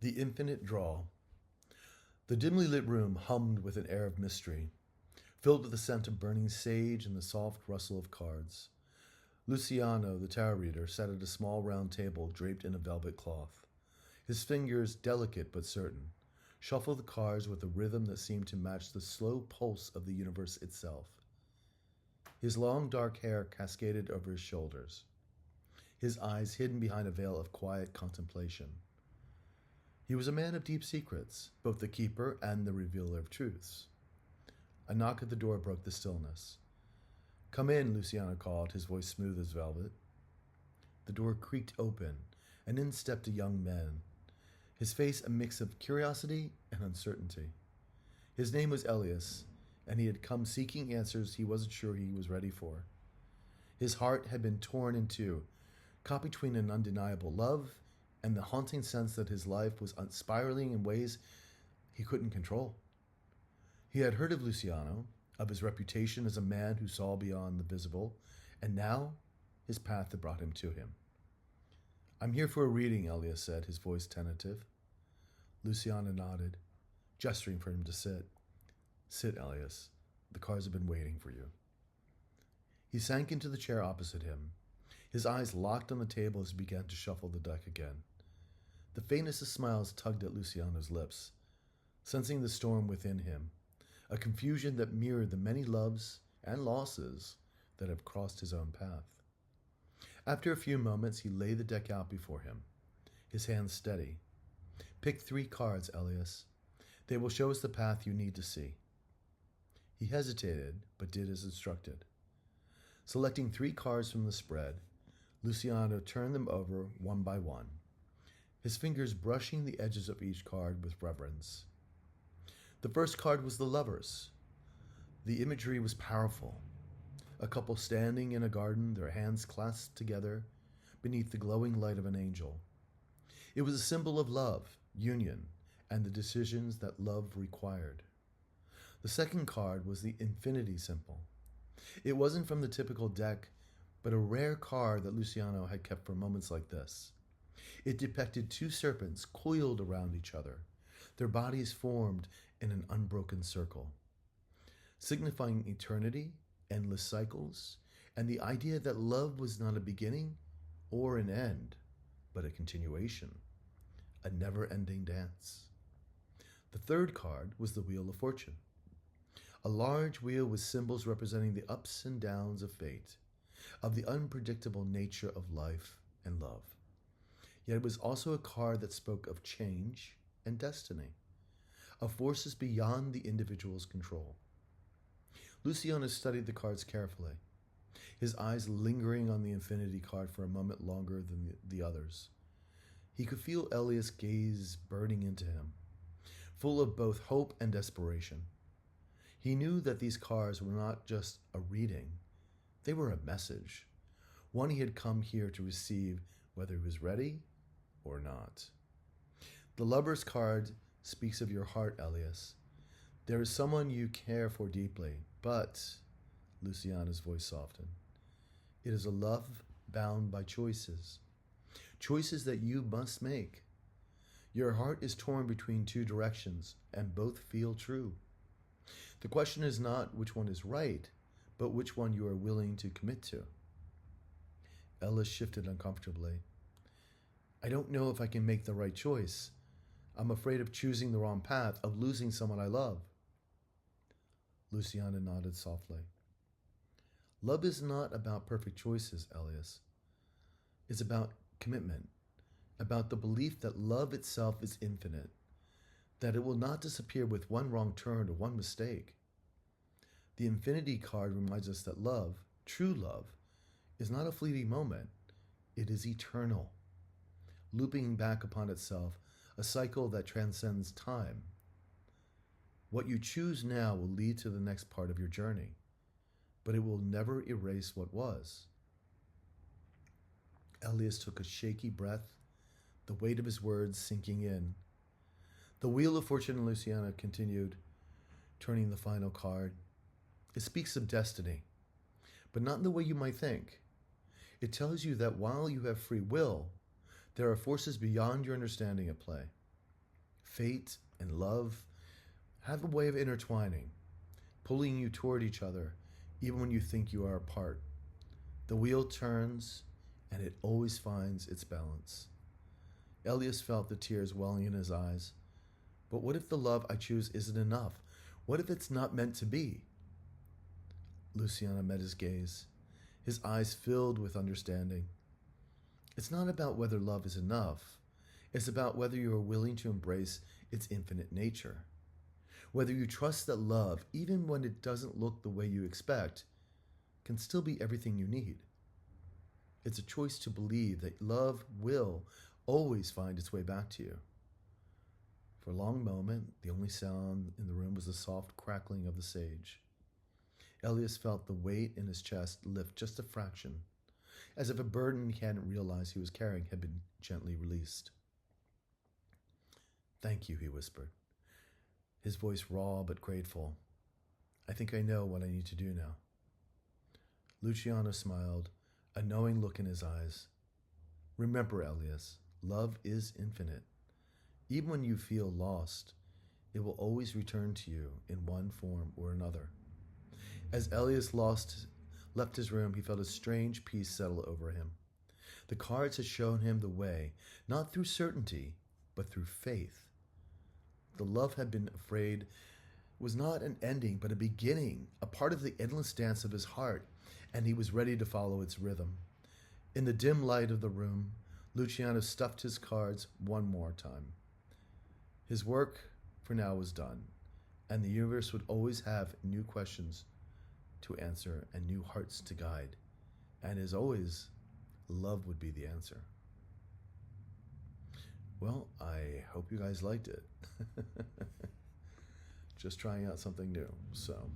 The Infinite Draw. The dimly lit room hummed with an air of mystery, filled with the scent of burning sage and the soft rustle of cards. Luciano, the tarot reader, sat at a small round table draped in a velvet cloth. His fingers, delicate but certain, shuffled the cards with a rhythm that seemed to match the slow pulse of the universe itself. His long dark hair cascaded over his shoulders, his eyes hidden behind a veil of quiet contemplation. He was a man of deep secrets, both the keeper and the revealer of truths. A knock at the door broke the stillness. "Come in," Luciano called, his voice smooth as velvet. The door creaked open, and in stepped a young man, his face a mix of curiosity and uncertainty. His name was Elias, and he had come seeking answers he wasn't sure he was ready for. His heart had been torn in two, caught between an undeniable love and the haunting sense that his life was spiraling in ways he couldn't control. He had heard of Luciano, of his reputation as a man who saw beyond the visible, and now his path had brought him to him. "I'm here for a reading," Elias said, his voice tentative. Luciano nodded, gesturing for him to sit. "Sit, Elias. The cards have been waiting for you." He sank into the chair opposite him, his eyes locked on the table as he began to shuffle the deck again. The faintest of smiles tugged at Luciano's lips, sensing the storm within him, a confusion that mirrored the many loves and losses that have crossed his own path. After a few moments, he laid the deck out before him, his hands steady. "Pick 3 cards, Elias. They will show us the path you need to see." He hesitated, but did as instructed. Selecting 3 cards from the spread, Luciano turned them over one by one, his fingers brushing the edges of each card with reverence. The first card was the Lovers. The imagery was powerful. A couple standing in a garden, their hands clasped together beneath the glowing light of an angel. It was a symbol of love, union, and the decisions that love required. The second card was the Infinity symbol. It wasn't from the typical deck, but a rare card that Luciano had kept for moments like this. It depicted 2 serpents coiled around each other, their bodies formed in an unbroken circle, signifying eternity, endless cycles, and the idea that love was not a beginning or an end, but a continuation, a never-ending dance. The third card was the Wheel of Fortune, a large wheel with symbols representing the ups and downs of fate, of the unpredictable nature of life and love. Yet it was also a card that spoke of change and destiny, of forces beyond the individual's control. Luciano studied the cards carefully, his eyes lingering on the Infinity card for a moment longer than the others. He could feel Elias' gaze burning into him, full of both hope and desperation. He knew that these cards were not just a reading, they were a message, one he had come here to receive whether he was ready or not. The Lover's card speaks of your heart, Elias. There is someone you care for deeply, but, Luciano's voice softened, it is a love bound by choices that you must make. Your heart is torn between 2 directions, and both feel true. The question is not which one is right, but which one you are willing to commit to. Elias shifted uncomfortably. "I don't know if I can make the right choice. I'm afraid of choosing the wrong path, of losing someone I love." Luciano nodded softly. "Love is not about perfect choices, Elias. It's about commitment, about the belief that love itself is infinite, that it will not disappear with one wrong turn or one mistake. The Infinity card reminds us that love, true love, is not a fleeting moment. It is eternal, looping back upon itself, a cycle that transcends time. What you choose now will lead to the next part of your journey, but it will never erase what was." Elias took a shaky breath, the weight of his words sinking in. The Wheel of Fortune, Luciano continued, turning the final card. "It speaks of destiny, but not in the way you might think. It tells you that while you have free will, there are forces beyond your understanding at play. Fate and love have a way of intertwining, pulling you toward each other even when you think you are apart. The wheel turns, and it always finds its balance. Elias felt the tears welling in his eyes. But what if the love I choose isn't enough? What if it's not meant to be? Luciana met his gaze, his eyes filled with understanding. It's not about whether love is enough. It's about whether you are willing to embrace its infinite nature. Whether you trust that love, even when it doesn't look the way you expect, can still be everything you need. It's a choice to believe that love will always find its way back to you. For a long moment, the only sound in the room was the soft crackling of the sage. Elias felt the weight in his chest lift just a fraction, as if a burden he hadn't realized he was carrying had been gently released. "Thank you," he whispered, his voice raw but grateful. "I think I know what I need to do now." Luciano smiled, a knowing look in his eyes. "Remember, Elias, love is infinite. Even when you feel lost, it will always return to you in one form or another." As Elias left his room, he felt a strange peace settle over him. The cards had shown him the way, not through certainty, but through faith. The love had been afraid was not an ending, but a beginning, a part of the endless dance of his heart, and he was ready to follow its rhythm. In the dim light of the room, Luciano stuffed his cards one more time. His work for now was done, and the universe would always have new questions to answer and new hearts to guide. And as always, love would be the answer. Well, I hope you guys liked it. Just trying out something new. So